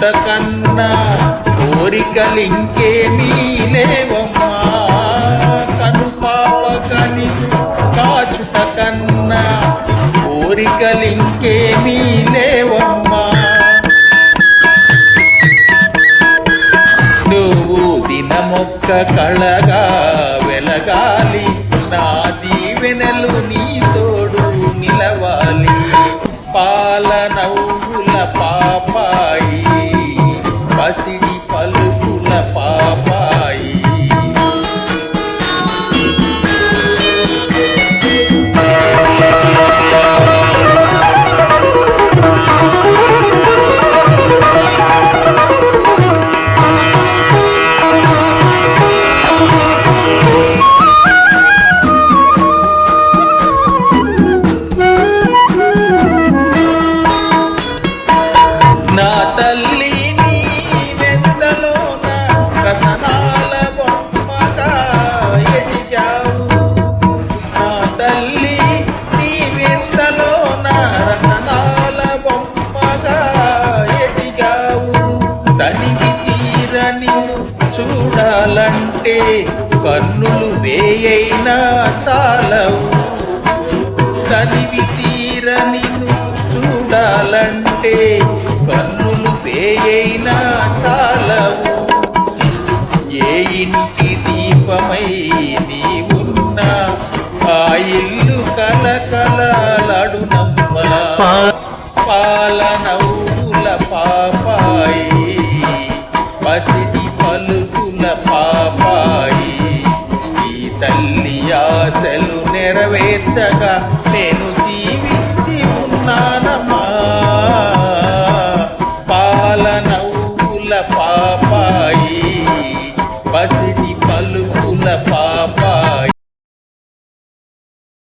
కాచుట కన్నా కోరికలింకేమీ లేవమ్మా. కనుపాప కనిగు కాచుట కన్నా కోరికలింకేమీ లేవమ్మా. నువ్వు దినమొక్క కళగా వెలగాలి, నా దీవెనలు నీ తోడు నిలవాలి. పాల నవ్వుల పాపాయి, పసిడి పలుకుల పాపాయి. నా తల్లి నీ వెంతలోన రతనాల బొమ్మగా ఎదిగావు. నా తల్లి నీ వెంతలోన రతనాల బొమ్మగా ఎదిగావు. తనివి తీర నిన్ను చూడాలంటే కన్నులు వేయైనా చాలవు. తనివి తీర నిన్ను చూడాలంటే కన్నులు వేయైనా చాలవు. ఏ ఇంటి దీపమై నీవున్నా ఆ ఇల్లు కలకలలాడునమ్మా. పాల నవ్వుల పాపాయి, పసిడి పలుకుల పాపాయి. ఈ తల్లి ఆశలు నెరవేర్చగా నేను జీవించి ఉన్నానమ్మా. పాల నవ్వుల పాపాయి.